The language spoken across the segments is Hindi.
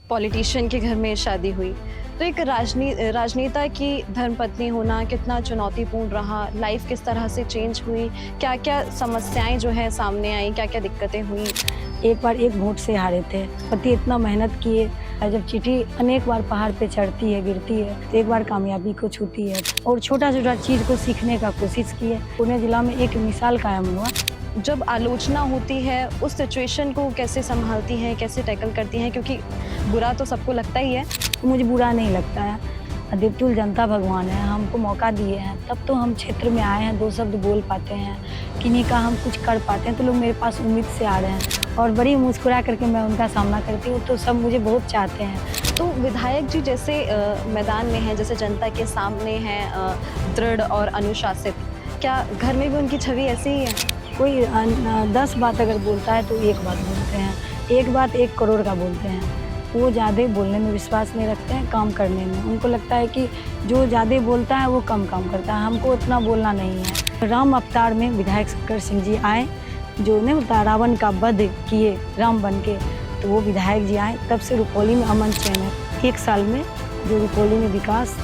पॉलिटिशियन के घर में शादी हुई। तो एक राजनेता की धर्मपत्नी होना कितना चुनौतीपूर्ण रहा? लाइफ किस तरह से चेंज हुई? क्या-क्या समस्याएँ जो है सामने आई? क्या-क्या दिक्कतें हुई? एक बार एक वोट से हारे थे। पति इतना मेहनत किए और जब चिट्ठी अनेक बार पहाड़ पे चढ़ती है, गिरती है, तो एक बार कामयाबी को छूती है और छोटा-छोटा चीज़ को सीखने का कोशिश किए। पुणे जिला में एक मिसाल कायम हुआ। जब आलोचना होती है, उस सिचुएशन को कैसे सँभालती हैं, कैसे टैकल करती हैं? क्योंकि बुरा तो सबको लगता ही है। तो मुझे बुरा नहीं लगता है। देवतुल्य जनता भगवान है, हमको मौका दिए हैं, तब तो हम क्षेत्र में आए हैं, 2 शब्द बोल पाते हैं, किन्हीं का हम कुछ कर पाते हैं, तो लोग मेरे पास उम्मीद से आ रहे हैं और बड़ी मुस्कुरा करके मैं उनका सामना करती हूँ, तो सब मुझे बहुत चाहते हैं। तो विधायक जी जैसे मैदान में हैं, जैसे जनता के सामने हैं, दृढ़ और अनुशासित, क्या घर में भी उनकी छवि ऐसी ही है? कोई 10 बात अगर बोलता है तो एक बात बोलते हैं, एक बात 1 करोड़ का बोलते हैं। वो ज़्यादा बोलने में विश्वास नहीं रखते हैं, काम करने में। उनको लगता है कि जो ज़्यादा बोलता है वो कम काम करता है, हमको उतना बोलना नहीं है। राम अवतार में विधायक शंकर सिंह जी आए, जो नहीं होता रावण का वध किए राम बन के, तो वो विधायक जी आए, तब से रुपौली में अमन चैन है। 1 साल में जो रुपौली में विकास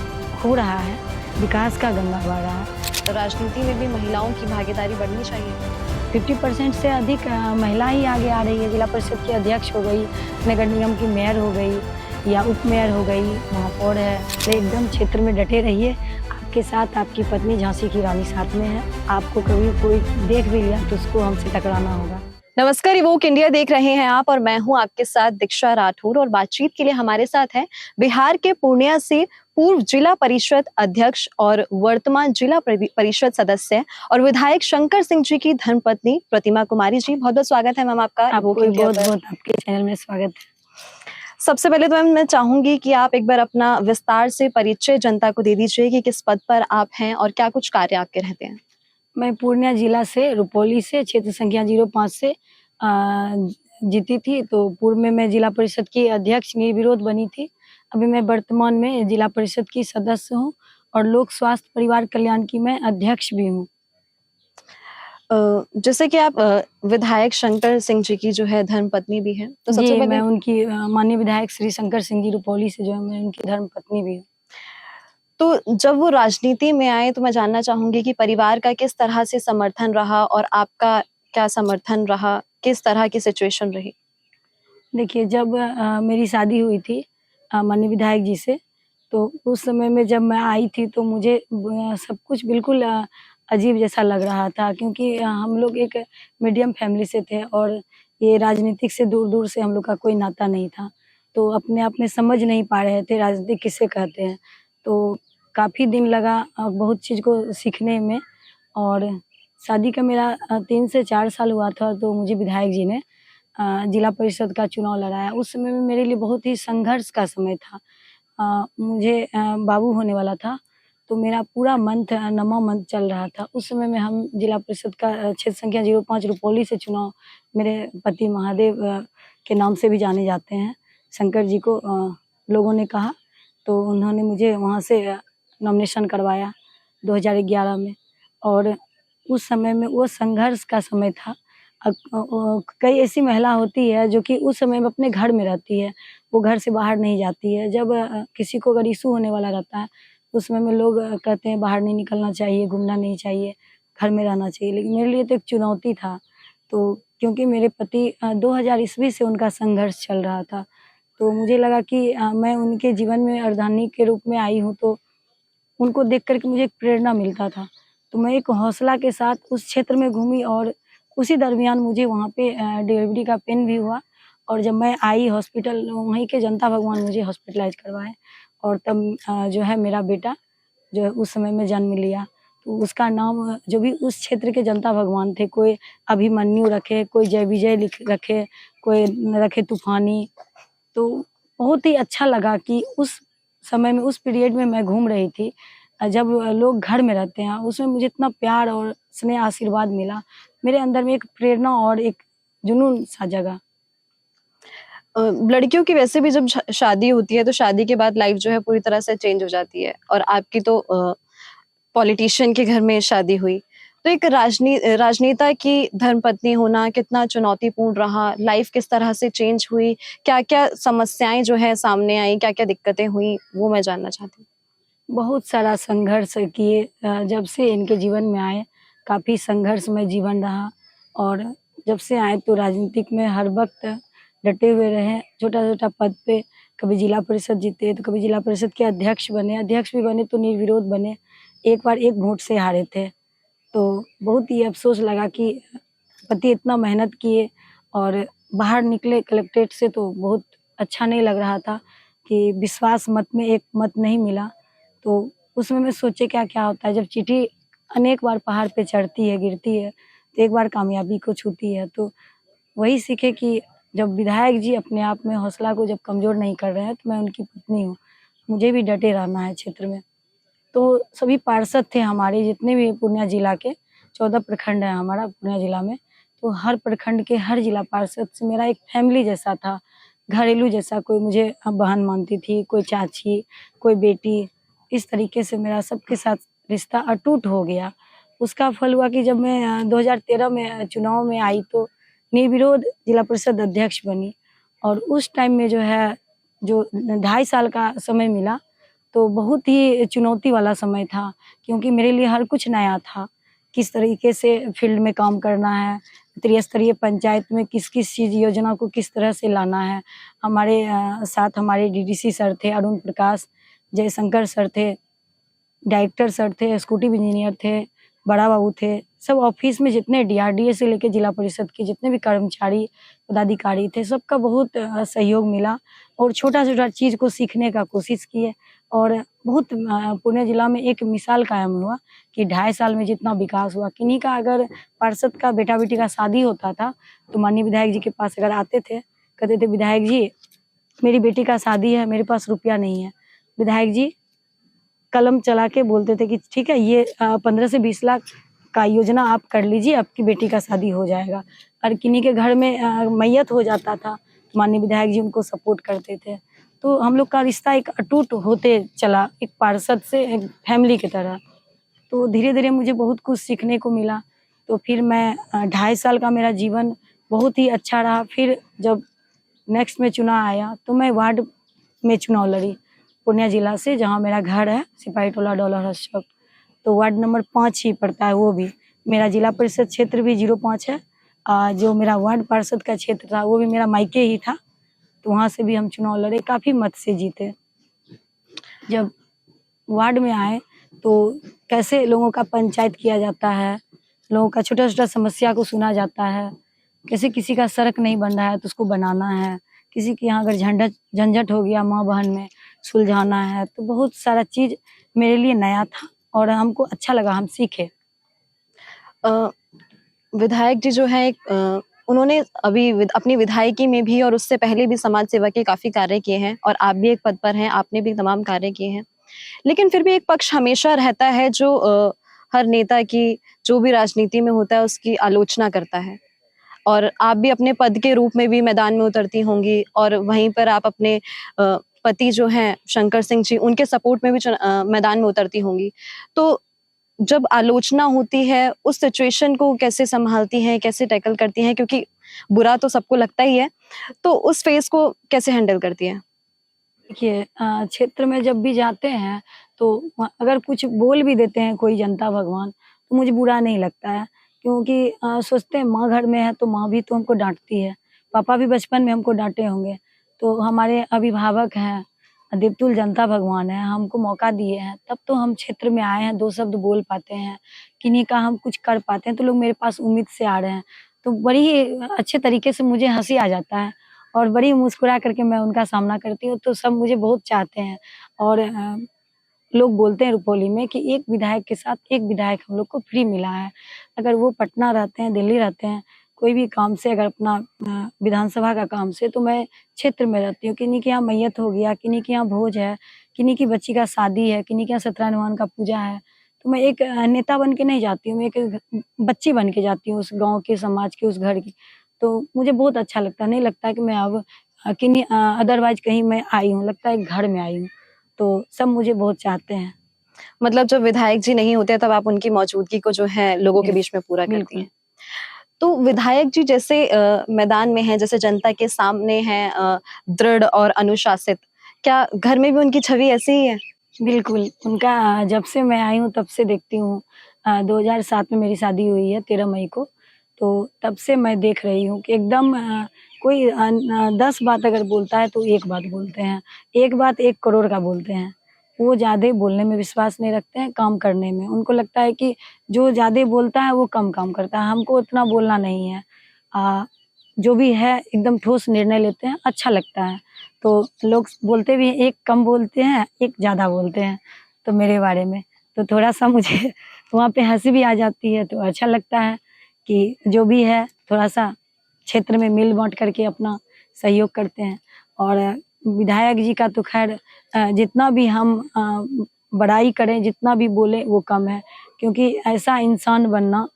हो रहा है, विकास का गंगा बह रहा है। तो राजनीति में भी महिलाओं की भागीदारी बढ़नी चाहिए। 50% से अधिक महिला ही आगे आ रही है। जिला परिषद की अध्यक्ष हो गई, नगर निगम की मेयर हो गई या उप मेयर हो गई, महापौर है। तो एकदम क्षेत्र में डटे रहिए। आपके साथ आपकी पत्नी झांसी की रानी साथ में है। आपको कभी कोई देख भी लिया तो उसको हमसे टकराना होगा। नमस्कार, इवोक इंडिया देख रहे हैं आप और मैं हूं आपके साथ दीक्षा राठौर और बातचीत के लिए हमारे साथ हैं बिहार के पूर्णिया से पूर्व जिला परिषद अध्यक्ष और वर्तमान जिला परिषद सदस्य और विधायक शंकर सिंह जी की धर्मपत्नी प्रतिमा कुमारी जी। बहुत बहुत स्वागत है मैम आपका इवोक इंडिया पर। बहुत आपके चैनल में स्वागत है। सबसे पहले तो मैम मैं चाहूंगी कि आप एक बार अपना विस्तार से परिचय जनता को दे दीजिए कि किस पद पर आप हैं और क्या कुछ कार्य आपके रहते हैं। मैं पूर्णिया जिला से रुपौली से क्षेत्र संख्या 05 से जीती थी। तो पूर्व में मैं जिला परिषद की अध्यक्ष निर्विरोध बनी थी। अभी मैं वर्तमान में जिला परिषद की सदस्य हूँ और लोक स्वास्थ्य परिवार कल्याण की मैं अध्यक्ष भी हूँ। जैसे कि आप विधायक शंकर सिंह जी की जो है धर्मपत्नी भी है, तो सबसे जी, पहले मैं उनकी माननीय विधायक श्री शंकर सिंह जी रुपौली से जो है मैं उनकी धर्मपत्नी भी हूँ। तो जब वो राजनीति में आए तो मैं जानना चाहूंगी कि परिवार का किस तरह से समर्थन रहा और आपका क्या समर्थन रहा, किस तरह की सिचुएशन रही? देखिए, जब मेरी शादी हुई थी माननीय विधायक जी से, तो उस समय में जब मैं आई थी तो मुझे सब कुछ बिल्कुल अजीब जैसा लग रहा था, क्योंकि हम लोग एक मीडियम फैमिली से थे और ये राजनीतिक से दूर-दूर से हम लोग का कोई नाता नहीं था। तो अपने आप में समझ नहीं पा रहे थे राजनीति किसे कहते हैं। तो काफ़ी दिन लगा बहुत चीज़ को सीखने में और शादी का मेरा 3 से 4 साल हुआ था, तो मुझे विधायक जी ने जिला परिषद का चुनाव लड़ाया। उस समय में मेरे लिए बहुत ही संघर्ष का समय था। मुझे बाबू होने वाला था, तो मेरा पूरा मंथ 9वाँ मंथ चल रहा था। उस समय में हम जिला परिषद का क्षेत्र संख्या 05 रुपौली से चुनाव, मेरे पति महादेव के नाम से भी जाने जाते हैं, शंकर जी को लोगों ने कहा, तो उन्होंने मुझे वहाँ से नॉमिनेशन करवाया 2011 में। और उस समय में वो संघर्ष का समय था। कई ऐसी महिला होती है जो कि उस समय में अपने घर में रहती है, वो घर से बाहर नहीं जाती है। जब किसी को अगर इश्यू होने वाला रहता है, उस समय में लोग कहते हैं बाहर नहीं निकलना चाहिए, घूमना नहीं चाहिए, घर में रहना चाहिए। लेकिन मेरे लिए तो एक चुनौती था। तो क्योंकि मेरे पति 2000 ईस्वी से उनका संघर्ष चल रहा था, तो मुझे लगा कि मैं उनके जीवन में अर्धांगिनी के रूप में आई हूँ, तो उनको देख कर के मुझे एक प्रेरणा मिलता था। तो मैं एक हौसला के साथ उस क्षेत्र में घूमी और उसी दरमियान मुझे वहाँ पे डिलीवरी का पेन भी हुआ और जब मैं आई हॉस्पिटल, वहीं के जनता भगवान मुझे हॉस्पिटलाइज़ करवाए और तब जो है मेरा बेटा जो है उस समय में जन्म लिया। तो उसका नाम जो भी उस क्षेत्र के जनता भगवान थे, कोई अभिमन्यु रखे, कोई जय विजय लिख रखे, कोई रखे तूफ़ानी। तो बहुत ही अच्छा लगा कि उस समय में, उस पीरियड में मैं घूम रही थी। जब लोग घर में रहते हैं, उसमें मुझे इतना प्यार और स्नेह आशीर्वाद मिला। मेरे अंदर में एक प्रेरणा और एक जुनून सा जगा। लड़कियों की वैसे भी जब शादी होती है तो शादी के बाद लाइफ जो है पूरी तरह से चेंज हो जाती है और आपकी तो पॉलिटिशियन के घर में शादी हुई। तो एक राजनेता की धर्मपत्नी होना कितना चुनौतीपूर्ण रहा? लाइफ किस तरह से चेंज हुई? क्या-क्या समस्याएँ जो है सामने आई? क्या-क्या दिक्कतें हुई? वो मैं जानना चाहती हूँ। बहुत सारा संघर्ष किए जब से इनके जीवन में आए, काफ़ी संघर्षमय जीवन रहा और जब से आए तो राजनीतिक में हर वक़्त डटे हुए रहे। छोटा-छोटा पद पे कभी जिला परिषद जीते, तो कभी जिला परिषद के अध्यक्ष बने, अध्यक्ष भी बने तो निर्विरोध बने। एक बार 1 वोट से हारे थे। तो बहुत ही अफ़सोस लगा कि पति इतना मेहनत किए और बाहर निकले कलेक्ट्रेट से तो बहुत अच्छा नहीं लग रहा था कि विश्वास मत में 1 मत नहीं मिला। तो उसमें मैं सोचे क्या-क्या होता है जब चींटी अनेक बार पहाड़ पे चढ़ती है, गिरती है, तो एक बार कामयाबी को छूती है। तो वही सीखे कि जब विधायक जी अपने आप में हौसला को जब कमज़ोर नहीं कर रहे हैं, तो मैं उनकी पत्नी हूँ, मुझे भी डटे रहना है क्षेत्र में। तो सभी पार्षद थे हमारे जितने भी पूर्णिया जिला के 14 प्रखंड है हमारा पूर्णिया जिला में। तो हर प्रखंड के हर जिला पार्षद से मेरा एक फैमिली जैसा था, घरेलू जैसा कोई मुझे बहन मानती थी, कोई चाची, कोई बेटी, इस तरीके से मेरा सबके साथ रिश्ता अटूट हो गया। उसका फल हुआ कि जब मैं 2013 में चुनाव में आई तो निर्विरोध जिला परिषद अध्यक्ष बनी और उस टाइम में जो है, जो 2.5 साल का समय मिला तो बहुत ही चुनौती वाला समय था क्योंकि मेरे लिए हर कुछ नया था। किस तरीके से फील्ड में काम करना है, त्रिस्तरीय पंचायत में किस-किस चीज़ योजना को किस तरह से लाना है। हमारे साथ हमारे डीडीसी सर थे, अरुण प्रकाश, जयशंकर सर थे, डायरेक्टर सर थे, एक्जीक्यूटिव इंजीनियर थे, बड़ा बाबू थे। सब ऑफ़िस में जितने डीआरडीए से लेके जिला परिषद के जितने भी कर्मचारी, पदाधिकारी थे, सबका बहुत सहयोग मिला और छोटा-छोटा चीज़ को सीखने का कोशिश किए और बहुत पूर्णिया जिला में एक मिसाल कायम हुआ कि 2.5 साल में जितना विकास हुआ, किन्हीं का अगर पार्षद का बेटा-बेटी का शादी होता था, तो माननीय विधायक जी के पास अगर आते थे, कहते थे, "विधायक जी, मेरी बेटी का शादी है, मेरे पास रुपया नहीं है।" विधायक जी कलम चला के बोलते थे कि ठीक है ये 15 से 20 लाख का योजना आप कर लीजिए, आपकी बेटी का शादी हो जाएगा। और किन्हीं के घर में मैयत हो जाता था, माननीय विधायक जी उनको सपोर्ट करते थे। तो हम लोग का रिश्ता एक अटूट होते चला, एक पार्षद से एक फैमिली की तरह। तो धीरे-धीरे मुझे बहुत कुछ सीखने को मिला। तो फिर मैं 2.5 साल का मेरा जीवन बहुत ही अच्छा रहा। फिर जब नेक्स्ट में चुनाव आया, तो मैं वार्ड में चुनाव लड़ी, पूर्णिया जिला से जहाँ मेरा घर है, सिपाही टोला डॉलर हाउस चौक। तो वार्ड नंबर 5 ही पड़ता है वो भी। मेरा जिला परिषद क्षेत्र भी 05 है। जो मेरा वार्ड पार्षद का क्षेत्र था, वो भी मेरा मायके ही था। तो वहाँ से भी हम चुनाव लड़े, काफ़ी मत से जीते। जब वार्ड में आए, तो कैसे लोगों का पंचायत किया जाता है, लोगों का छोटा-छोटा समस्या को सुना जाता है, कैसे किसी का सड़क नहीं बन रहा है तो उसको बनाना है, किसी के यहाँ अगर झंझट हो गया माँ-बहन में सुलझाना है, तो बहुत सारा चीज़ मेरे लिए नया था और हमको अच्छा लगा, हम सीखे। अ, विधायक जी जो हैं उन्होंने अभी अपनी विधायकी में भी और उससे पहले भी समाज सेवा के काफ़ी कार्य किए हैं और आप भी एक पद पर हैं, आपने भी तमाम कार्य किए हैं। लेकिन फिर भी एक पक्ष हमेशा रहता है जो हर नेता की जो भी राजनीति में होता है उसकी आलोचना करता है। और आप भी अपने पद के रूप में भी मैदान में उतरती होंगी और वहीं पर आप अपने पति जो हैं शंकर सिंह जी उनके सपोर्ट में भी मैदान में उतरती होंगी। तो जब आलोचना होती है, उस सिचुएशन को कैसे सँभालती हैं, कैसे टैकल करती हैं? क्योंकि बुरा तो सबको लगता ही है, तो उस फ़ेज़ को कैसे हैंडल करती हैं? देखिए क्षेत्र में जब भी जाते हैं तो अगर कुछ बोल भी देते हैं कोई जनता भगवान तो मुझे बुरा नहीं लगता है क्योंकि सोचते हैं माँ घर में है तो माँ भी तो हमको डांटती है, पापा भी बचपन में हमको डांटे होंगे। तो हमारे अभिभावक हैं, देवतुल जनता भगवान है, हमको मौका दिए हैं, तब तो हम क्षेत्र में आए हैं, 2 शब्द बोल पाते हैं, किन्हीं का हम कुछ कर पाते हैं, तो लोग मेरे पास उम्मीद से आ रहे हैं। तो बड़ी ही अच्छे तरीके से मुझे हँसी आ जाता है और बड़ी मुस्कुरा करके मैं उनका सामना करती हूँ, तो सब मुझे बहुत चाहते हैं और लोग बोलते हैं रुपौली में कि एक विधायक के साथ एक विधायक हम लोग को फ्री मिला है। अगर वो पटना रहते हैं, दिल्ली रहते हैं, कोई भी काम से अगर अपना विधानसभा का काम से तो मैं क्षेत्र में रहती हूँ। किन्हीं के यहाँ मैयत हो गया, किन्हीं के यहाँ भोज है, किन्हीं की बच्ची का शादी है, किन्हीं के यहाँ सत्यनारायण का पूजा है। तो मैं एक नेता बन के नहीं जाती हूँ, मैं एक बच्ची बन के जाती हूँ उस गाँव के, समाज के, उस घर की। तो मुझे बहुत अच्छा लगता है, नहीं लगता है कि मैं अब अदरवाइज़ कहीं मैं आई हूँ, लगता है घर में आई हूँ। तो सब मुझे बहुत चाहते हैं। मतलब जब विधायक जी नहीं होते तब आप उनकी मौजूदगी को जो है लोगों के बिल्कुल, बीच में पूरा करती बिल्कुल। हैं। तो विधायक जी जैसे मैदान में हैं, जैसे जनता के सामने हैं, दृढ़ और अनुशासित, क्या घर में भी उनकी छवि ऐसी ही है? बिल्कुल, उनका जब से मैं आई हूँ तब से देखती हूँ। 2007 में मेरी शादी हुई है 13 मई को, तो तब से मैं देख रही हूँ कि एकदम कोई 10 बात अगर बोलता है तो 1 बात बोलते हैं। 1 बात 1 करोड़ का बोलते हैं। वो ज़्यादा बोलने में विश्वास नहीं रखते हैं, काम करने में। उनको लगता है कि जो ज़्यादा बोलता है वो कम काम करता है, हमको उतना बोलना नहीं है। जो भी है एकदम ठोस निर्णय लेते हैं, अच्छा लगता है। तो लोग बोलते भी हैं, एक कम बोलते हैं, एक ज़्यादा बोलते हैं, तो मेरे बारे में। तो थोड़ा-सा मुझे वहाँ पे हँसी भी आ जाती है, तो अच्छा लगता है कि जो भी है थोड़ा-सा क्षेत्र में मिल-बाँट करके अपना सहयोग करते हैं। और विधायक जी का तो ख़ैर जितना भी हम बड़ाई करें, जितना भी बोलें वो कम है, क्योंकि ऐसा इंसान बनना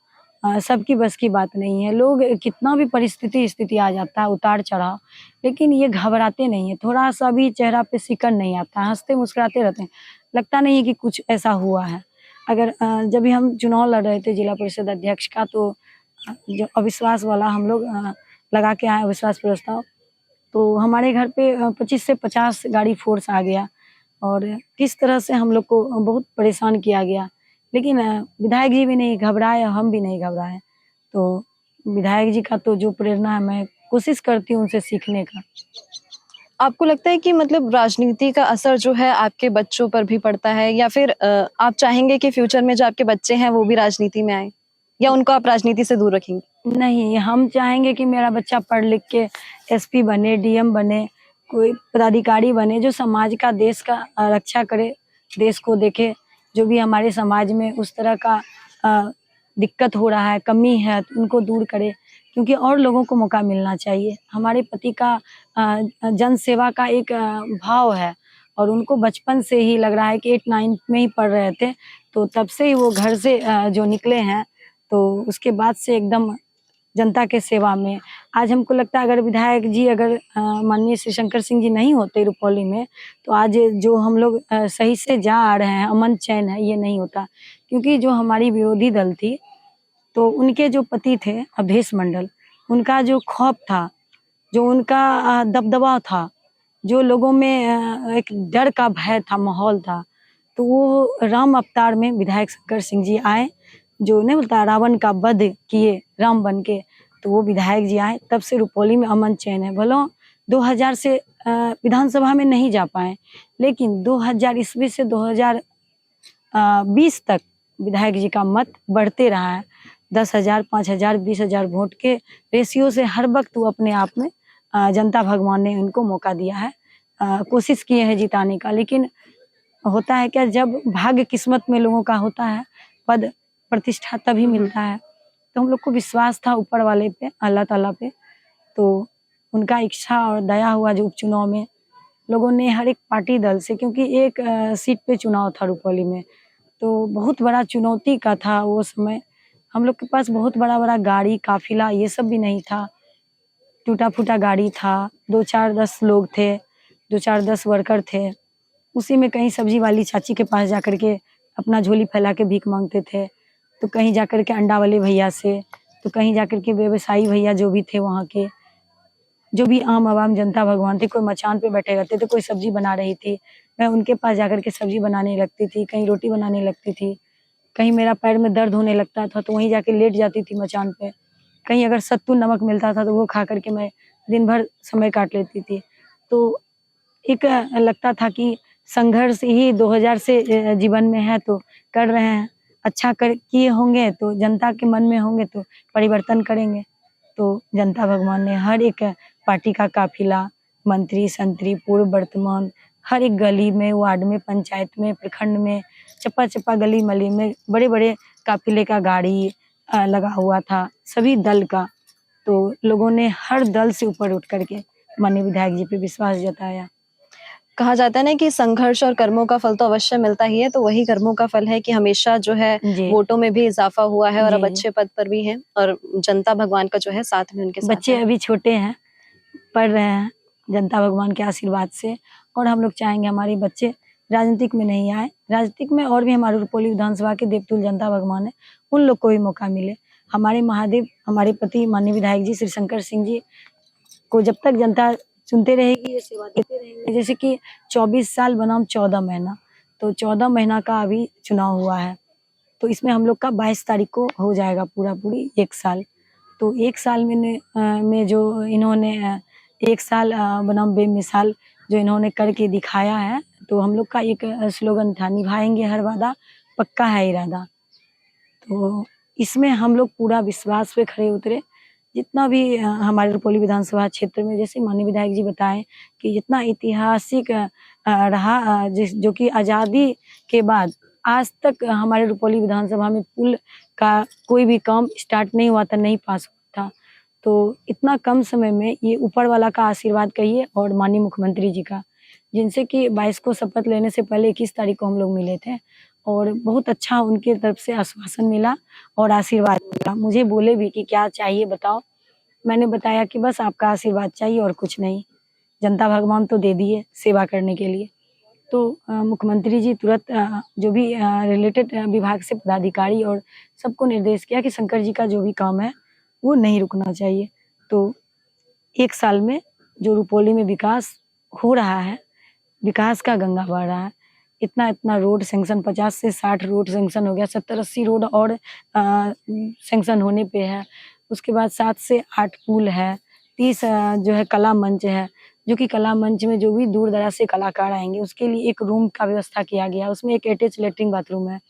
सबकी बस की बात नहीं है। लोग कितना भी स्थिति आ जाता है, उतार-चढ़ाव, लेकिन ये घबराते नहीं हैं, थोड़ा-सा भी चेहरा पे सिकन नहीं आता है, हँसते-मुस्कुराते रहते हैं। लगता नहीं है कि कुछ ऐसा हुआ है। अगर जब भी हम चुनाव लड़ रहे थे जिला परिषद अध्यक्ष का, तो जो अविश्वास वाला हम लोग लगा के आए अविश्वास प्रस्ताव, तो हमारे घर पे 25 से 50 गाड़ी फ़ोर्स आ गया और किस तरह से हम लोग को बहुत परेशान किया गया। लेकिन विधायक जी भी नहीं घबराए, हम भी नहीं घबराए। तो विधायक जी का तो जो प्रेरणा है, मैं कोशिश करती हूँ उनसे सीखने का। आपको लगता है कि मतलब राजनीति का असर जो है आपके बच्चों पर भी पड़ता है, या फिर आप चाहेंगे कि फ्यूचर में जो आपके बच्चे हैं वो भी राजनीति में आएँ? या उनको आप राजनीति से दूर रखेंगे? नहीं, हम चाहेंगे कि मेरा बच्चा पढ़ लिख के एसपी बने, डीएम बने, कोई पदाधिकारी बने, जो समाज का, देश का रक्षा करे, देश को देखे। जो भी हमारे समाज में उस तरह का अ, दिक्कत हो रहा है, कमी है, तो उनको दूर करे, क्योंकि और लोगों को मौका मिलना चाहिए। हमारे पति का जन सेवा का एक भाव है और उनको बचपन से ही लग रहा है कि 8-9th में ही पढ़ रहे थे, तो तब से ही वो घर से जो निकले हैं, तो उसके बाद से एकदम जनता के सेवा में। आज हमको लगता है अगर विधायक जी अगर माननीय श्री शंकर सिंह जी नहीं होते रुपौली में, तो आज जो हम लोग सही से जा आ रहे हैं, अमन चैन है, ये नहीं होता। क्योंकि जो हमारी विरोधी दल थी, तो उनके जो पति थे अवधेश मंडल, उनका जो खौफ था, जो उनका दबदबा था, जो लोगों में एक डर का भय था, माहौल था, तो वो राम अवतार में विधायक शंकर सिंह जी आए, जो नहीं बोलता रावण का वध किए राम बन के, तो वो विधायक जी आए, तब से रुपौली में अमन चैन है। भले 2000 से विधानसभा में नहीं जा पाए, लेकिन 2000 ईस्वी से 2020 तक विधायक जी का मत बढ़ते रहा है। 10,000, 5,000, 20,000 वोट के रेशियो से हर वक्त वो अपने आप में जनता भगवान ने उनको मौका दिया है। कोशिश किए हैं जिताने का, लेकिन होता है क्या, जब भाग्य किस्मत में लोगों का होता है, पद प्रतिष्ठा तभी मिलता है। तो हम लोग को विश्वास था ऊपर वाले पे, अल्लाह ताला पे, तो उनका इच्छा और दया हुआ जो उपचुनाव में लोगों ने हर एक पार्टी दल से, क्योंकि एक सीट पे चुनाव था रुपौली में, तो बहुत बड़ा चुनौती का था वो समय। हम लोग के पास बहुत बड़ा-बड़ा गाड़ी, काफ़िला ये सब भी नहीं था। टूटा-फूटा गाड़ी था, 2-4-10 लोग थे, 2-4-10 वर्कर थे। उसी में कहीं सब्जी वाली चाची के पास जाकर के अपना झोली फैला के भीख माँगते थे, तो कहीं जाकर के अंडा वाले भैया से, तो कहीं जाकर के व्यवसायी भैया जो भी थे वहाँ के, जो भी आम-आवाम जनता भगवान थे, कोई मचान पे बैठे रहते थे, कोई सब्जी बना रही थी, मैं उनके पास जाकर के सब्जी बनाने लगती थी, कहीं रोटी बनाने लगती थी, कहीं मेरा पैर में दर्द होने लगता था तो वहीं जाके लेट जाती थी मचान पे, कहीं अगर सत्तू नमक मिलता था तो वो खा कर के मैं दिन भर समय काट लेती थी। तो एक लगता था कि संघर्ष ही 2000 से जीवन में है, तो कर रहे हैं, अच्छा कर किए होंगे तो जनता के मन में होंगे तो परिवर्तन करेंगे। तो जनता भगवान ने हर एक पार्टी का काफ़िला, मंत्री-संतरी, पूर्व वर्तमान, हर एक गली में, वार्ड में, पंचायत में, प्रखंड में, चप्पा-चप्पा, गली-मली में बड़े-बड़े काफ़िले का गाड़ी लगा हुआ था, सभी दल का। तो लोगों ने हर दल से ऊपर उठ कर के माननीय विधायक जी पे विश्वास जताया। कहा जाता है ना कि संघर्ष और कर्मों का फल तो अवश्य मिलता ही है, तो वही कर्मों का फल है कि हमेशा जो है जी। वोटों में भी इजाफा हुआ है और अब जी, जी। अच्छे पद पर भी हैं और जनता भगवान का जो है साथ में उनके साथ बच्चे है। अभी छोटे हैं, पढ़ रहे हैं जनता भगवान के आशीर्वाद से, और हम लोग चाहेंगे हमारे बच्चे राजनीतिक में नहीं आए। राजनीतिक में और भी हमारे रुपौली विधानसभा के देवतुल्य जनता भगवान है, उन लोग को भी मौका मिले। हमारे महादेव, हमारे पति माननीय विधायक जी श्री शंकर सिंह जी को जब तक जनता चुनते रहेगी, ये सेवा देते रहेंगे। जैसे कि 24 साल बनाम 14 महीना, तो 14 महीना का अभी चुनाव हुआ है, तो इसमें हम लोग का 22 तारीख को हो जाएगा पूरी 1 साल। तो 1 साल में जो इन्होंने 1 साल बनाम बेमिसाल जो इन्होंने करके दिखाया है, तो हम लोग का एक स्लोगन था, निभाएंगे हर वादा, पक्का है इरादा। तो इसमें हम लोग पूरा विश्वास पे खरे उतरे। जितना भी हमारे रुपौली विधानसभा क्षेत्र में, जैसे माननीय विधायक जी बताएं कि जितना ऐतिहासिक रहा, जो कि आज़ादी के बाद आज तक हमारे रुपौली विधानसभा में पुल का कोई भी काम स्टार्ट नहीं हुआ था, नहीं पास हुआ था। तो इतना कम समय में ये ऊपर वाला का आशीर्वाद कहिए और माननीय मुख्यमंत्री जी का, जिनसे कि 22 को शपथ लेने से पहले 21 तारीख को हम लोग मिले थे और बहुत अच्छा उनके तरफ से आश्वासन मिला और आशीर्वाद मिला। मुझे बोले भी कि क्या चाहिए बताओ, मैंने बताया कि बस आपका आशीर्वाद चाहिए और कुछ नहीं, जनता भगवान तो दे दिए सेवा करने के लिए। तो मुख्यमंत्री जी तुरंत जो भी रिलेटेड विभाग से पदाधिकारी और सबको निर्देश किया कि शंकर जी का जो भी काम है वो नहीं रुकना चाहिए। तो 1 साल में जो रुपौली में विकास हो रहा है, विकास का गंगा बह रहा है। इतना रोड सैंक्शन, 50 से 60 रोड सैंक्शन हो गया, 70-80 रोड और सैंक्शन होने पे है। उसके बाद 7 से 8 पुल है, 30 जो है कला मंच है, जो कि कला मंच में जो भी दूर दराज से कलाकार आएंगे उसके लिए एक रूम का व्यवस्था किया गया है। उसमें एक अटैच लेटरिन बाथरूम है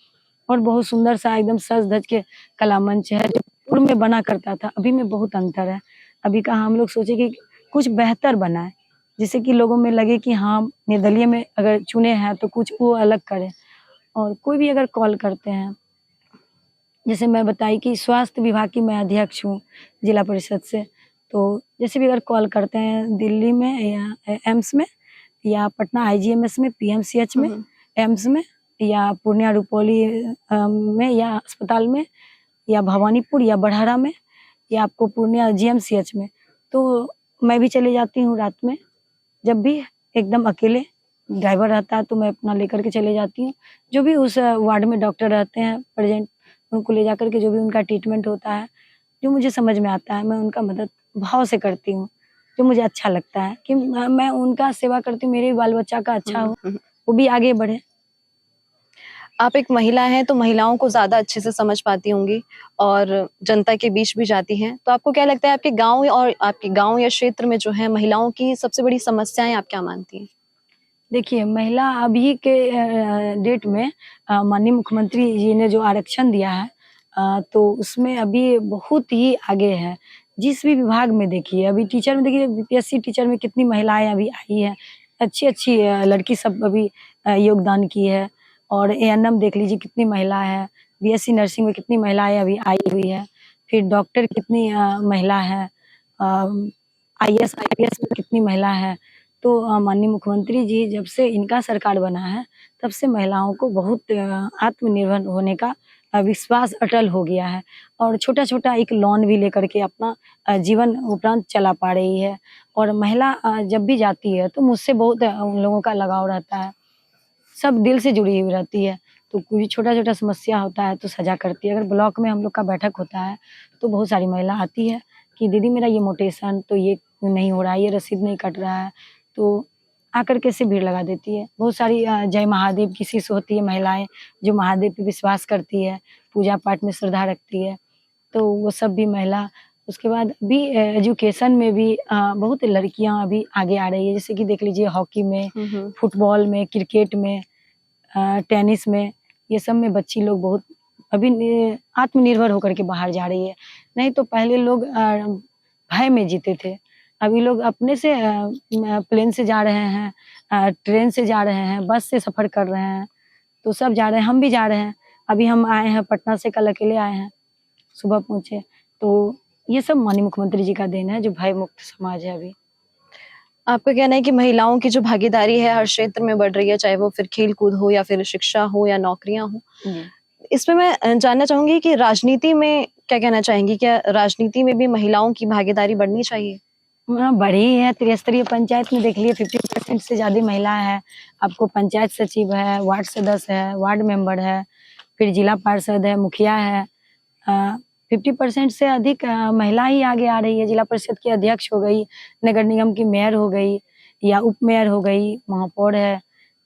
और बहुत सुंदर सा एकदम सज धज के कला मंच है, जो पूर्व में बना करता था, अभी में बहुत अंतर है। अभी का हम लोग सोचे कि कुछ बेहतर बनाए, जिससे कि लोगों में लगे कि हाँ, निर्दलीय में अगर चुने हैं तो कुछ वो अलग करें। और कोई भी अगर कॉल करते हैं, जैसे मैं बताई कि स्वास्थ्य विभाग की मैं अध्यक्ष हूँ जिला परिषद से, तो जैसे भी अगर कॉल करते हैं दिल्ली में या एम्स में या पटना आईजीएमएस में, पीएमसीएच में, एम्स में या पूर्णिया रुपौली में या अस्पताल में या भवानीपुर या बड़हरा में या आपको पूर्णिया जीएमसीएच में, तो मैं भी चली जाती हूँ रात में। जब भी एकदम अकेले ड्राइवर रहता है तो मैं अपना लेकर के चले जाती हूँ। जो भी उस वार्ड में डॉक्टर रहते हैं प्रेजेंट, उनको ले जाकर के जो भी उनका ट्रीटमेंट होता है, जो मुझे समझ में आता है, मैं उनका मदद भाव से करती हूँ। जो मुझे अच्छा लगता है कि मैं उनका सेवा करती हूँ, मेरे बाल बच्चा का अच्छा हो, वो भी आगे बढ़े। आप एक महिला हैं तो महिलाओं को ज़्यादा अच्छे से समझ पाती होंगी और जनता के बीच भी जाती हैं। तो आपको क्या लगता है आपके गाँव और आपके गाँव या क्षेत्र में जो है महिलाओं की सबसे बड़ी समस्याएँ आप क्या मानती हैं? देखिए, महिला अभी के डेट में माननीय मुख्यमंत्री जी ने जो आरक्षण दिया है, तो उसमें अभी बहुत ही आगे है। जिस भी विभाग में देखिए, अभी टीचर में देखिए, बीपीएससी टीचर में कितनी महिलाएँ अभी आई हैं। अच्छी-अच्छी लड़की सब अभी योगदान की है और एएनएम देख लीजिए कितनी महिला है, बीएससी नर्सिंग में कितनी महिलाएँ अभी आई हुई है। फिर डॉक्टर कितनी महिला है, आईएएस, आईपीएस में कितनी महिला है। तो माननीय मुख्यमंत्री जी जब से इनका सरकार बना है, तब से महिलाओं को बहुत आत्मनिर्भर होने का विश्वास अटल हो गया है और छोटा-छोटा एक लोन भी लेकर के अपना जीवन उपरांत चला पा रही है। और महिला जब भी जाती है तो मुझसे बहुत उन लोगों का लगाव रहता है, सब दिल से जुड़ी हुई रहती है। तो कोई छोटा-छोटा समस्या होता है तो साझा करती है। अगर ब्लॉक में हम लोग का बैठक होता है, तो बहुत सारी महिला आती है कि दीदी मेरा ये मोटेशन तो ये नहीं हो रहा है, ये रसीद नहीं कट रहा है, तो आकर के ऐसे भीड़ लगा देती है। बहुत सारी जय महादेव की शिष्य होती है महिलाएँ, जो महादेव पे विश्वास करती है, पूजा-पाठ में श्रद्धा रखती है, तो वो सब भी महिला। उसके बाद अभी एजुकेशन में भी बहुत लड़कियाँ अभी आगे आ रही है, जैसे कि देख लीजिए हॉकी में, फुटबॉल में, क्रिकेट में, टेनिस में, ये सब में बच्ची लोग बहुत अभी आत्मनिर्भर होकर के बाहर जा रही है। नहीं तो पहले लोग भय में जीते थे, अभी लोग अपने से प्लेन से जा रहे हैं, ट्रेन से जा रहे हैं, बस से सफ़र कर रहे हैं, तो सब जा रहे हैं, हम भी जा रहे हैं। अभी हम आए हैं पटना से, कल अकेले आए हैं, सुबह पहुँचे। तो ये सब माननीय मुख्यमंत्री जी का देन है, जो भय मुक्त समाज है अभी। आपका कहना है कि महिलाओं की जो भागीदारी है हर क्षेत्र में बढ़ रही है, चाहे वो फिर खेल-कूद हो या फिर शिक्षा हो या नौकरियाँ हो। इसमें मैं जानना चाहूँगी कि राजनीति में क्या कहना चाहेंगी? क्या राजनीति में भी महिलाओं की भागीदारी बढ़नी चाहिए? बढ़ी है। त्रिस्तरीय पंचायत में देख लिए 50% से ज़्यादा महिला है। आपको पंचायत सचिव है, वार्ड सदस्य है, वार्ड मेंबर है, फिर जिला पार्षद है, मुखिया है। 50% से अधिक महिला ही आगे आ रही है। जिला परिषद की अध्यक्ष हो गई, नगर निगम की मेयर हो गई या उप मेयर हो गई, महापौर है।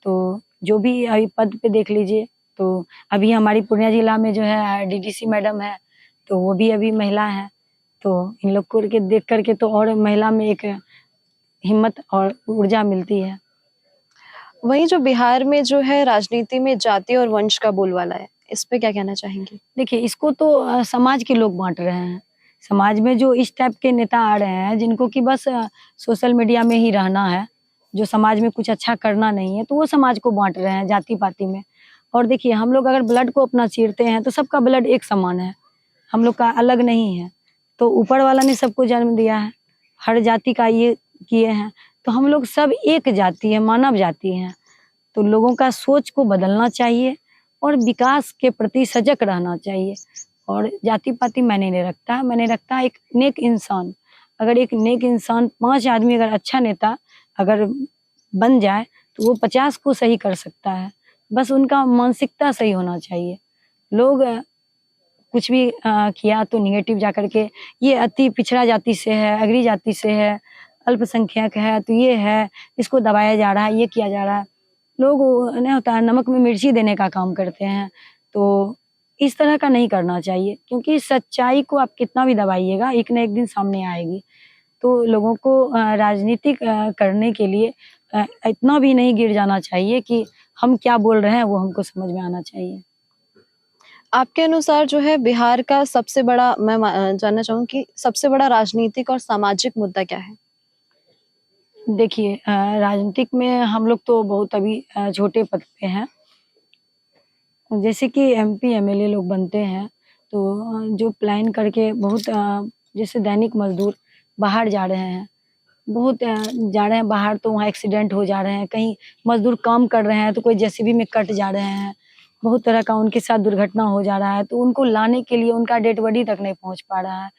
तो जो भी अभी पद पे देख लीजिए, तो अभी हमारी पूर्णिया जिला में जो है डीडीसी मैडम है, तो वो भी अभी महिला है। तो इन लोग को के देख कर के तो और महिला में एक हिम्मत और ऊर्जा मिलती है। वहीं जो बिहार में जो है राजनीति में जाति और वंश का बोलबाला है, इस पे क्या कहना चाहेंगी? देखिए, इसको तो समाज के लोग बाँट रहे हैं। समाज में जो इस टाइप के नेता आ रहे हैं, जिनको कि बस सोशल मीडिया में ही रहना है, जो समाज में कुछ अच्छा करना नहीं है, तो वो समाज को बाँट रहे हैं जाति-पाति में। और देखिए, हम लोग अगर ब्लड को अपना चीरते हैं, तो सबका ब्लड एक समान है, हम लोग का अलग नहीं है। तो ऊपर वाला ने सबको जन्म दिया है, हर जाति का ये किए हैं, तो हम लोग सब एक जाति है, मानव जाति हैं। तो लोगों का सोच को बदलना चाहिए और विकास के प्रति सजग रहना चाहिए। और जाति-पाति मायने नहीं रखता, मायने रखता है एक नेक इंसान। अगर एक नेक इंसान 5 आदमी अगर अच्छा नेता अगर बन जाए, तो वो 50 को सही कर सकता है। बस उनका मानसिकता सही होना चाहिए। लोग कुछ भी किया तो नेगेटिव जाकर के ये अति पिछड़ा जाति से है, अगड़ी जाति से है, अल्पसंख्यक है, तो ये है, इसको दबाया जा रहा है, ये किया जा रहा है। लोग नहीं होता है नमक में मिर्ची देने का काम करते हैं, तो इस तरह का नहीं करना चाहिए, क्योंकि सच्चाई को आप कितना भी दबाइएगा, एक ना एक दिन सामने आएगी। तो लोगों को राजनीति करने के लिए इतना भी नहीं गिर जाना चाहिए कि हम क्या बोल रहे हैं वो हमको समझ में आना चाहिए। आपके अनुसार जो है बिहार का सबसे बड़ा जानना चाहूँगी कि सबसे बड़ा राजनीतिक और सामाजिक मुद्दा क्या है? देखिए, राजनीतिक में हम लोग तो बहुत अभी छोटे पद पे हैं। जैसे कि एमपी, एमएलए लोग बनते हैं, तो जो प्लान करके बहुत जैसे दैनिक मज़दूर बाहर जा रहे हैं, बहुत जा रहे हैं बाहर, तो वहाँ एक्सीडेंट हो जा रहे हैं, कहीं मज़दूर काम कर रहे हैं तो कोई जेसीबी में कट जा रहे हैं, बहुत तरह का उनके साथ दुर्घटना हो जा रहा है, तो उनको लाने के लिए उनका डेड बॉडी तक नहीं पहुँच पा रहा है।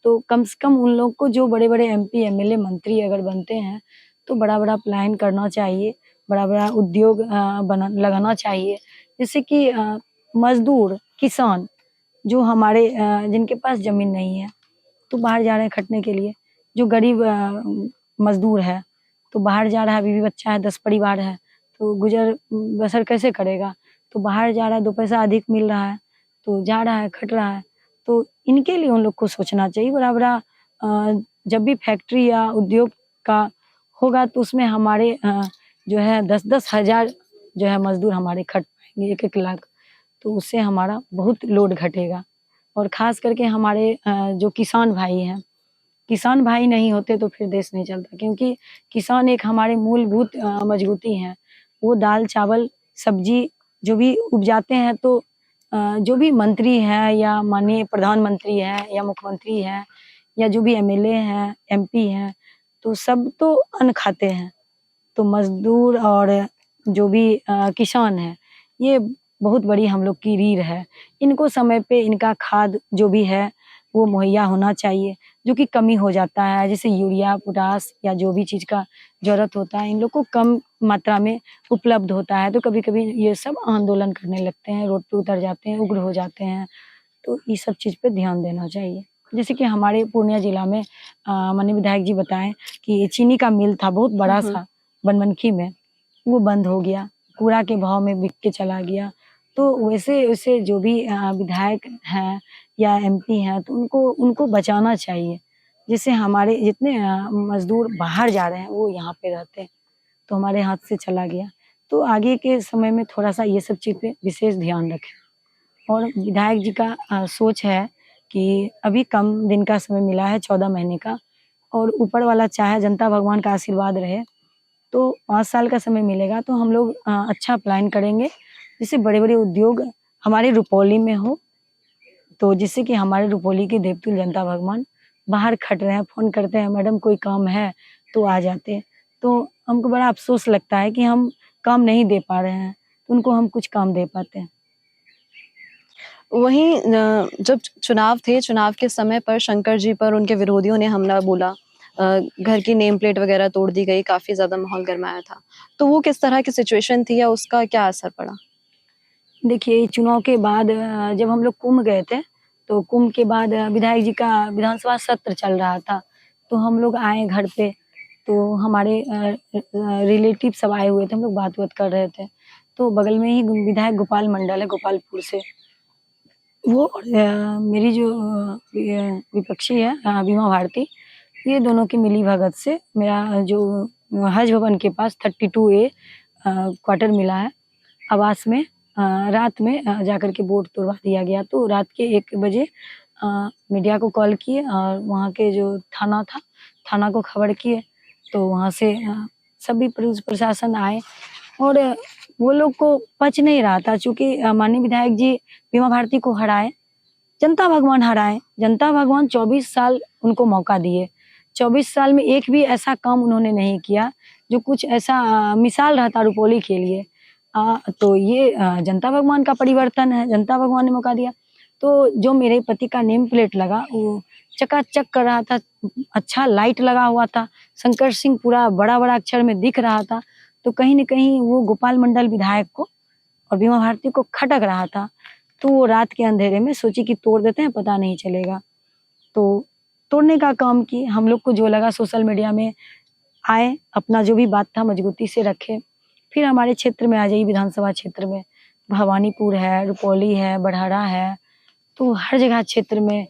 तो कम से कम उन लोग को जो बड़े-बड़े एमपी, एमएलए, मंत्री अगर बनते हैं, तो बड़ा-बड़ा प्लान करना चाहिए, बड़ा-बड़ा उद्योग लगाना चाहिए। जैसे कि मज़दूर, किसान जो हमारे जिनके पास ज़मीन नहीं है, तो बाहर जा रहे हैं खटने के लिए। जो गरीब मज़दूर है, तो बाहर जा रहा है, बीवी बच्चा है, 10 परिवार है, तो गुज़र बसर कैसे करेगा? तो बाहर जा रहा है, 2 पैसा अधिक मिल रहा है, तो जा रहा है, खट रहा है। तो इनके लिए उन लोग को सोचना चाहिए। बड़ा-बड़ा जब भी फैक्ट्री या उद्योग का होगा, तो उसमें हमारे जो है 10-10 हज़ार जो है मज़दूर हमारे खट पाएँगे, 1-1 लाख। तो उससे हमारा बहुत लोड घटेगा। और ख़ास करके हमारे जो किसान भाई हैं, किसान भाई नहीं होते तो फिर देश नहीं चलता, क्योंकि किसान एक हमारे मूलभूत मजबूती हैं। वो दाल, चावल, सब्ज़ी जो भी उपजाते हैं, तो जो भी मंत्री हैं या माननीय प्रधानमंत्री हैं या मुख्यमंत्री हैं या जो भी एमएलए हैं, एमपी हैं, तो सब तो अन्न खाते हैं। तो मज़दूर और जो भी किसान हैं, ये बहुत बड़ी हम लोग की रीढ़ है। इनको समय पे इनका खाद जो भी है, वो मुहैया होना चाहिए, जो कि कमी हो जाता है, जैसे यूरिया, पोटाश या जो भी चीज़ का ज़रूरत होता है, इन लोग को कम मात्रा में उपलब्ध होता है। तो कभी-कभी ये सब आंदोलन करने लगते हैं, रोड पे उतर जाते हैं, उग्र हो जाते हैं। तो ये सब चीज़ पे ध्यान देना चाहिए। जैसे कि हमारे पूर्णिया जिला में माननीय विधायक जी बताएँ कि चीनी का मिल था बहुत बड़ा-सा बनमनखी में, वो बंद हो गया, कूड़ा के भाव में बिक के चला गया। तो वैसे जो भी विधायक हैं या एमपी हैं, तो उनको उनको बचाना चाहिए। जैसे हमारे जितने मज़दूर बाहर जा रहे हैं, वो यहाँ पे रहते हैं, तो हमारे हाथ से चला गया। तो आगे के समय में थोड़ा-सा ये सब चीज़ पे विशेष ध्यान रखें। और विधायक जी का सोच है कि अभी कम दिन का समय मिला है, 14 महीने का, और ऊपर वाला चाहे जनता भगवान का आशीर्वाद रहे, तो 5 साल का समय मिलेगा, तो हम लोग अच्छा प्लान करेंगे। जैसे बड़े-बड़े उद्योग हमारे रुपौली में हो, तो जिससे कि हमारे रुपौली के देवतुल्य जनता भगवान बाहर खट रहे हैं, फ़ोन करते हैं, मैडम कोई काम है, तो आ जाते हैं। तो हमको बड़ा अफ़सोस लगता है कि हम काम नहीं दे पा रहे हैं, तो उनको हम कुछ काम दे पाते हैं। वहीं जब चुनाव थे, चुनाव के समय पर शंकर जी पर उनके विरोधियों ने हमला बोला। घर की नेम प्लेट वगैरह तोड़ दी गई, काफी ज्यादा माहौल गरमाया था। तो वो किस तरह की सिचुएशन थी या उसका क्या असर पड़ा? देखिए, चुनाव के बाद जब हम लोग कुंभ गए थे, तो कुंभ के बाद विधायक जी का विधानसभा सत्र चल रहा था, तो हम लोग आए घर पे, तो हमारे रिलेटिव सब आए हुए थे, हम लोग बात-वात कर रहे थे। तो बगल में ही विधायक गोपाल मंडल है, गोपालपुर से। वो और मेरी जो विपक्षी है बीमा भारती, ये दोनों की मिली-भगत से मेरा जो हज भवन के पास 32A क्वार्टर मिला है, आवास में रात में जाकर के बोर्ड तोड़वा दिया गया। तो रात के 1 बजे मीडिया को कॉल किए और वहाँ के जो थाना था, थाना को खबर किए, तो वहाँ से सभी पुलिस प्रशासन आए और वो लोग को पच नहीं रहा था, चूँकि माननीय विधायक जी बीमा भारती को हराए, जनता भगवान हराए। जनता भगवान 24 साल उनको मौका दिए। 24 साल में एक भी ऐसा काम उन्होंने नहीं किया, जो कुछ ऐसा मिसाल रहता रुपौली के लिए। तो ये जनता भगवान का परिवर्तन है, जनता भगवान ने मौका दिया। तो जो मेरे पति का नेम प्लेट लगा, वो चकाचक कर रहा था, अच्छा लाइट लगा हुआ था, शंकर सिंह पूरा बड़ा-बड़ा अक्षर में दिख रहा था। तो कहीं न कहीं वो गोपाल मंडल विधायक को और बीमा भारती को खटक रहा था। तो वो रात के अंधेरे में सोची कि तोड़ देते हैं, पता नहीं चलेगा। तो तोड़ने का काम की, हम लोग को जो लगा सोशल मीडिया में आए, अपना जो भी बात था मजबूती से रखे। फिर हमारे क्षेत्र में आ जाइए, विधानसभा क्षेत्र में भवानीपुर है, रुपौली है, बड़हरा है, तो हर जगह क्षेत्र में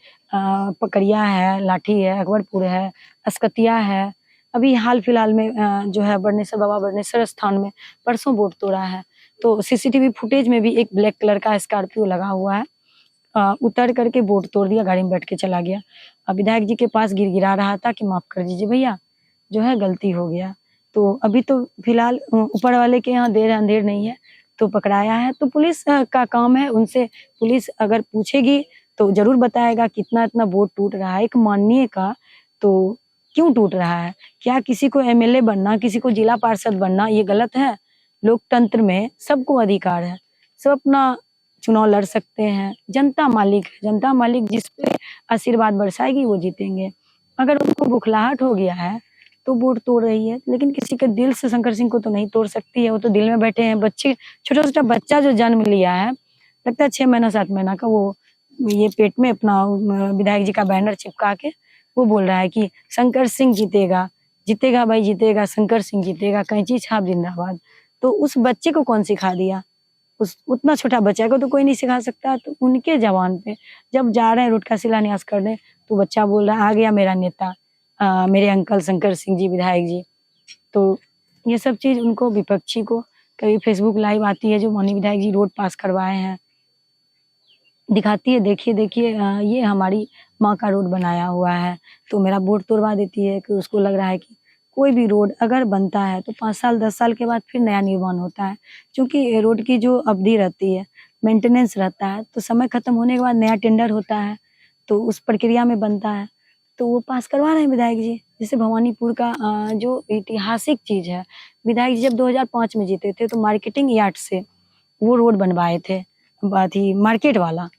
पकरिया है, लाठी है, अकबरपुर है, असकतिया है। अभी हाल-फिलहाल में जो है बड़नेश्वर बाबा बड़नेश्वर स्थान में परसों बोर्ड तोड़ा है। तो सीसीटीवी फुटेज में भी एक ब्लैक कलर का स्कॉर्पियो लगा हुआ है। उतर करके बोर्ड तोड़ दिया, गाड़ी में बैठ के चला गया। विधायक जी के पास गिड़गिड़ा रहा था कि माफ़ कर दीजिए भैया, जो है गलती हो गया। तो अभी तो फिलहाल ऊपर वाले के यहाँ देर अंधेर नहीं है, तो पकड़ाया है। तो पुलिस का काम है, उनसे पुलिस अगर पूछेगी तो ज़रूर बताएगा कितना इतना बोर्ड टूट रहा है। एक माननीय का तो क्यों टूट रहा है? क्या किसी को एमएलए बनना, किसी को जिला पार्षद बनना ये गलत है? लोकतंत्र में सबको अधिकार है, सब अपना चुनाव लड़ सकते हैं। जनता मालिक है, जनता मालिक जिस पे आशीर्वाद बरसाएगी वो जीतेंगे। अगर उनको बुखलाहट हो गया है तो वोट तोड़ रही है, लेकिन किसी के दिल से शंकर सिंह को तो नहीं तोड़ सकती है, वो तो दिल में बैठे हैं। बच्चे छोटा-छोटा बच्चा जो जन्म लिया है, लगता है 6 महीना 7 महीना का, वो ये पेट में अपना विधायक जी का बैनर चिपका के वो बोल रहा है कि शंकर सिंह जीतेगा, जीतेगा भाई जीतेगा, शंकर सिंह जीतेगा, कैंची छाप जिंदाबाद। तो उस बच्चे को कौन सिखा दिया? उस उतना छोटा बच्चा को तो कोई नहीं सिखा सकता। तो उनके ज़बान पे जब जा रहे हैं रोड का शिलान्यास करने, तो बच्चा बोल रहा है, आ गया मेरा नेता, मेरे अंकल शंकर सिंह जी विधायक जी। तो ये सब चीज़ उनको विपक्षी को कभी फेसबुक लाइव आती है जो माननीय विधायक जी रोड पास करवाए हैं, दिखाती है, देखिए देखिए ये हमारी माँ का रोड बनाया हुआ है। तो मेरा बोर्ड तोड़वा देती है कि उसको लग रहा है कि कोई भी रोड अगर बनता है तो 5 साल 10 साल के बाद फिर नया निर्माण होता है। क्योंकि रोड की जो अवधि रहती है, मेंटेनेंस रहता है, तो समय खत्म होने के बाद नया टेंडर होता है, तो उस प्रक्रिया में बनता है। तो वो पास करवा रहे हैं विधायक जी। जैसे भवानीपुर का जो ऐतिहासिक चीज़ है, विधायक जी जब 2005 में जीते थे तो मार्केटिंग यार्ड से वो रोड बनवाए थे, अथी मार्केट वाला।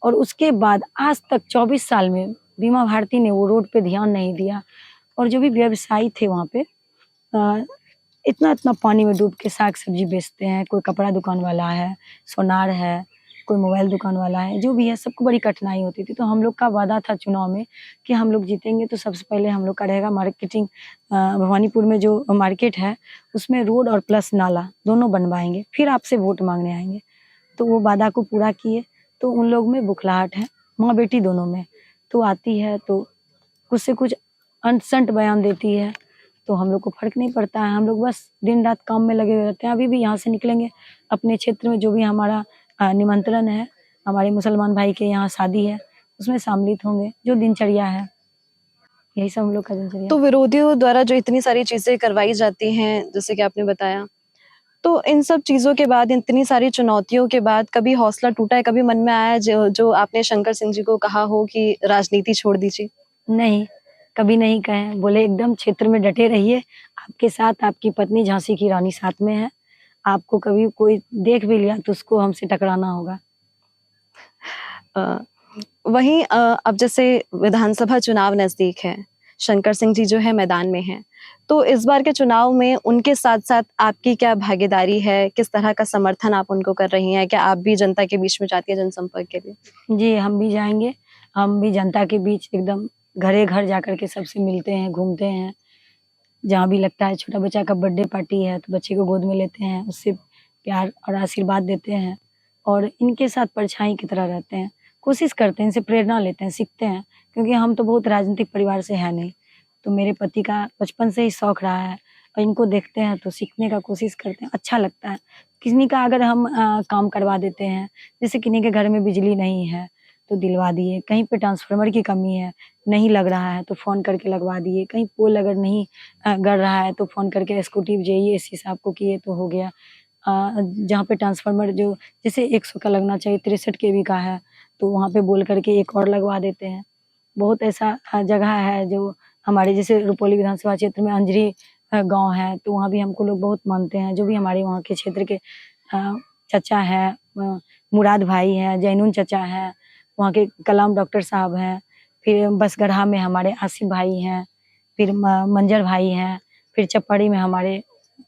और उसके बाद आज तक 24 साल में बीमा भारती ने वो रोड पे ध्यान नहीं दिया। और जो भी व्यवसायी थे वहाँ पे इतना-इतना पानी में डूब के साग-सब्जी बेचते हैं, कोई कपड़ा दुकान वाला है, सोनार है, कोई मोबाइल दुकान वाला है, जो भी है सबको बड़ी कठिनाई होती थी। तो हम लोग का वादा था चुनाव में कि हम लोग जीतेंगे तो सबसे पहले हम लोग का रहेगा मार्केटिंग, भवानीपुर में जो मार्केट है उसमें रोड और प्लस नाला दोनों बनवाएँगे, फिर आपसे वोट माँगने आएँगे। तो वो वादा को पूरा किए, तो उन लोग में बुखलाहट है, माँ-बेटी दोनों में। तो आती है तो कुछ से कुछ अंट-शंट बयान देती है, तो हम लोग को फ़र्क नहीं पड़ता है, हम लोग बस दिन-रात काम में लगे हुए रहते हैं। अभी भी यहाँ से निकलेंगे, अपने क्षेत्र में जो भी हमारा निमंत्रण है, हमारे मुसलमान भाई के यहाँ शादी है, उसमें सम्मिलित होंगे, जो दिनचर्या है, यही सब हम लोग का दिनचर्या तो है। विरोधियों द्वारा जो इतनी सारी चीजें करवाई जाती हैं, जैसे कि आपने बताया, तो इन सब चीज़ों के बाद, इतनी सारी चुनौतियों के बाद कभी हौसला टूटा है, कभी मन में आया है जो जो आपने शंकर सिंह जी को कहा हो कि राजनीति छोड़ दीजिए? नहीं, कभी नहीं कहे हैं, बोले एकदम क्षेत्र में डटे रहिए, आपके साथ आपकी पत्नी झांसी की रानी साथ में है, आपको कभी कोई देख भी लिया तो उसको हमसे टकराना होगा। अ, वहीं अब जैसे विधानसभा चुनाव नज़दीक है, शंकर सिंह जी जो है मैदान में हैं, तो इस बार के चुनाव में उनके साथ साथ आपकी क्या भागीदारी है? किस तरह का समर्थन आप उनको कर रही हैं? क्या आप भी जनता के बीच में जाती है जनसंपर्क के लिए? जी, हम भी जाएँगे। हम भी जनता के बीच एकदम घरे-घर जाकर के सबसे मिलते हैं, घूमते हैं। जहाँ भी लगता है छोटा बच्चा का बर्थडे पार्टी है तो बच्चे को गोद में लेते हैं, उससे प्यार और आशीर्वाद देते हैं और इनके साथ परछाई की तरह रहते हैं। कोशिश करते हैं, इनसे प्रेरणा लेते हैं, सीखते हैं क्योंकि हम तो बहुत राजनीतिक परिवार से हैं नहीं। तो मेरे पति का बचपन से ही शौक रहा है और इनको देखते हैं तो सीखने का कोशिश करते हैं, अच्छा लगता है। किन्हीं का अगर हम काम करवा देते हैं, जैसे किन्हीं के घर में बिजली नहीं है तो दिलवा दिए, कहीं पे ट्रांसफार्मर की कमी है, नहीं लग रहा है तो फ़ोन करके लगवा दिए, कहीं पोल अगर नहीं गड़ रहा है तो फ़ोन करके एसक्यूटिव जेईए इस हिसाब को किए तो हो गया। जहाँ पे ट्रांसफार्मर जो जैसे 100 का लगना चाहिए 63 केवी का है, तो वहाँ पे बोल करके एक और लगवा देते हैं। बहुत ऐसा जगह है जो हमारे जैसे रुपौली विधानसभा क्षेत्र में अंजरी गाँव है, तो वहाँ भी हमको लोग बहुत मानते हैं। जो भी हमारे वहाँ के क्षेत्र के चचा हैं, मुराद भाई हैं, जैनुन चचा हैं, वहाँ के कलाम डॉक्टर साहब हैं, फिर बसगढ़ा में हमारे आसिफ भाई हैं, फिर मंजर भाई हैं, फिर चपड़ी में हमारे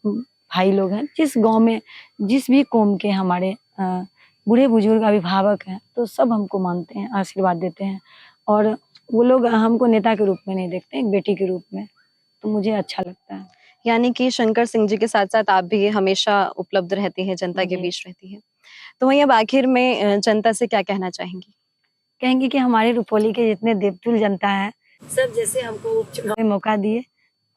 भाई लोग हैं। जिस गाँव में जिस भी कौम के हमारे बूढ़े-बुजुर्ग अभिभावक हैं, तो सब हमको मानते हैं, आशीर्वाद देते हैं और वो लोग हमको नेता के रूप में नहीं देखते, एक बेटी के रूप में, तो मुझे अच्छा लगता है। यानी कि शंकर सिंह जी के साथ-साथ आप भी हमेशा उपलब्ध रहती हैं, जनता के जी। बीच रहती हैं। तो वहीं अब आखिर में जनता से क्या कहना चाहेंगी? कहेंगे कि हमारे रुपौली के जितने देवतुल जनता है, सब जैसे हमको उपचुनाव में मौका दिए,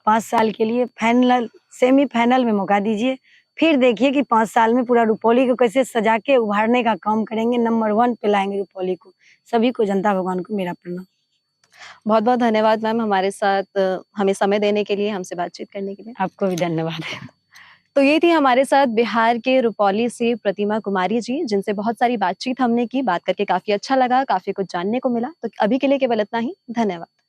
5 साल के लिए फाइनल सेमीफाइनल में मौका दीजिए। फिर देखिए कि 5 साल में पूरा रुपौली को कैसे सजा के उभारने का काम करेंगे, नंबर 1 पे लाएँगे रुपौली को। सभी को जनता भगवान को मेरा प्रणाम। बहुत-बहुत धन्यवाद मैम हमारे साथ हमें समय देने के लिए, हमसे बातचीत करने के लिए। आपको भी धन्यवाद। तो ये थी हमारे साथ बिहार के रुपौली से प्रतिमा कुमारी जी, जिनसे बहुत सारी बातचीत हमने की, बात करके काफ़ी अच्छा लगा, काफ़ी कुछ जानने को मिला। तो अभी के लिए केवल इतना ही, धन्यवाद।